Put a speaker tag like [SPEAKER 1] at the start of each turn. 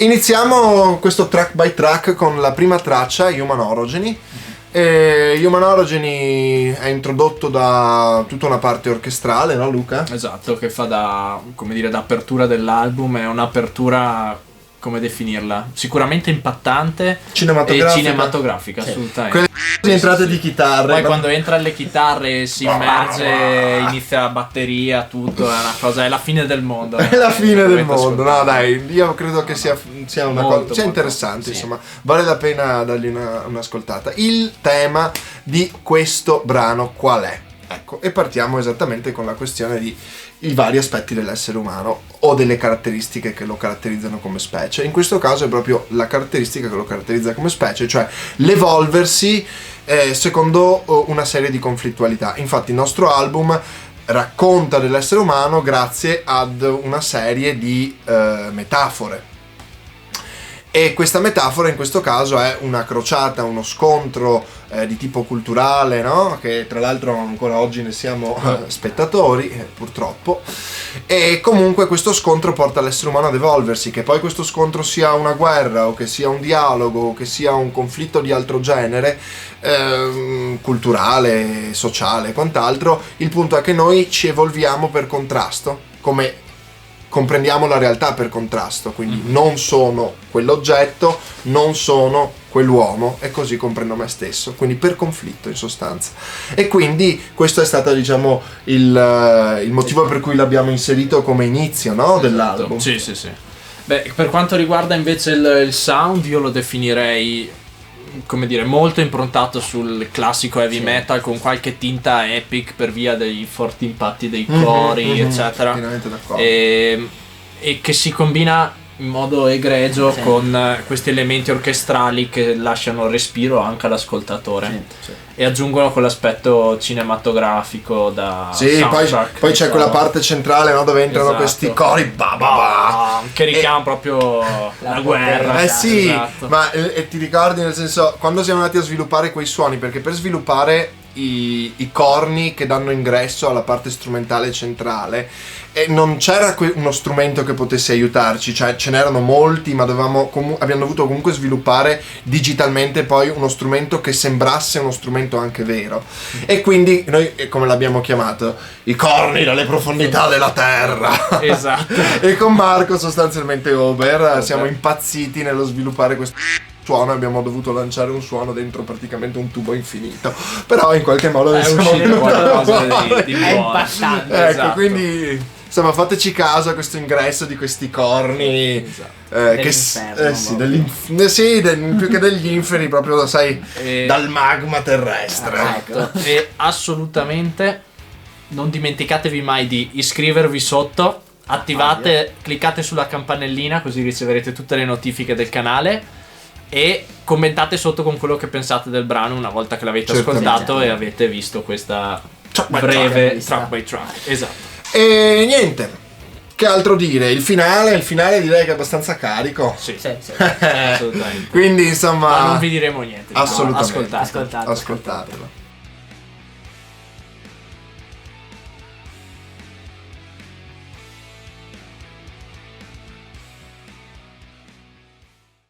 [SPEAKER 1] iniziamo questo track by track con la prima traccia, Human Orogeny. Human Orogeny è introdotto da tutta una parte orchestrale, no Luca?
[SPEAKER 2] Esatto, che fa da, come dire, da apertura dell'album. È un'apertura, come definirla? Sicuramente impattante
[SPEAKER 1] Cinematografica.
[SPEAKER 2] e cinematografica, sì. Assolutamente.
[SPEAKER 1] Quelle entrate di chitarre.
[SPEAKER 2] Poi quando entra le chitarre si immerge, inizia la batteria, tutto, è una cosa, è la fine del mondo.
[SPEAKER 1] È la fine del mondo, no dai, io credo che sia una cosa, sia interessante,
[SPEAKER 2] sì.
[SPEAKER 1] Insomma, vale la pena dargli un'ascoltata. Il tema di questo brano qual è? Ecco, e partiamo esattamente con la questione di i vari aspetti dell'essere umano o delle caratteristiche che lo caratterizzano come specie. In questo caso è proprio la caratteristica che lo caratterizza come specie, cioè l'evolversi secondo una serie di conflittualità. Infatti il nostro album racconta dell'essere umano grazie ad una serie di metafore. E questa metafora in questo caso è una crociata, uno scontro di tipo culturale, no? Che tra l'altro ancora oggi ne siamo spettatori, purtroppo. E comunque questo scontro porta l'essere umano ad evolversi, che poi questo scontro sia una guerra o che sia un dialogo o che sia un conflitto di altro genere, culturale, sociale, quant'altro, il punto è che noi ci evolviamo per contrasto, come comprendiamo la realtà per contrasto, quindi non sono quell'oggetto, non sono quell'uomo e così comprendo me stesso, quindi per conflitto in sostanza. E quindi questo è stato, diciamo, il motivo per cui l'abbiamo inserito come inizio, no, dell'album.
[SPEAKER 2] Sì. Beh, per quanto riguarda invece il sound, io lo definirei, come dire, molto improntato sul classico heavy metal, con qualche tinta epic per via dei forti impatti dei cori, eccetera,
[SPEAKER 1] pienamente d'accordo.
[SPEAKER 2] E che si combina in modo egregio con questi elementi orchestrali che lasciano respiro anche all'ascoltatore e aggiungono quell'aspetto cinematografico da soundtrack.
[SPEAKER 1] Poi c'è quella parte centrale, no, dove entrano questi cori
[SPEAKER 2] che richiamano proprio la guerra.
[SPEAKER 1] Esatto. Ma ti ricordi, nel senso, quando siamo andati a sviluppare quei suoni, perché per sviluppare i corni che danno ingresso alla parte strumentale centrale non c'era uno strumento che potesse aiutarci, cioè ce n'erano molti, ma abbiamo dovuto comunque sviluppare digitalmente poi uno strumento che sembrasse uno strumento anche vero. E quindi noi, come l'abbiamo chiamato, i corni dalle profondità della terra.
[SPEAKER 2] Esatto.
[SPEAKER 1] E con Marco, sostanzialmente Ober, siamo impazziti nello sviluppare questo suono, abbiamo dovuto lanciare un suono dentro praticamente un tubo infinito, però in qualche modo
[SPEAKER 2] è uscito qualcosa di
[SPEAKER 3] è
[SPEAKER 2] buono.
[SPEAKER 3] impattante.
[SPEAKER 1] Ecco,
[SPEAKER 2] Esatto.
[SPEAKER 1] quindi insomma fateci caso a questo ingresso di questi corni, più che degli inferi, proprio, sai, dal magma terrestre.
[SPEAKER 2] Esatto. E assolutamente non dimenticatevi mai di iscrivervi sotto, cliccate sulla campanellina così riceverete tutte le notifiche del canale e commentate sotto con quello che pensate del brano una volta che l'avete ascoltato e avete visto questa breve track by track. Esatto.
[SPEAKER 1] E niente, che altro dire? Il finale direi che è abbastanza carico.
[SPEAKER 2] Sì.
[SPEAKER 3] Sì.
[SPEAKER 2] Assolutamente.
[SPEAKER 1] Quindi insomma,
[SPEAKER 2] ma non vi diremo niente.
[SPEAKER 1] Assolutamente.
[SPEAKER 2] Ascoltatelo.
[SPEAKER 1] Ascoltatelo.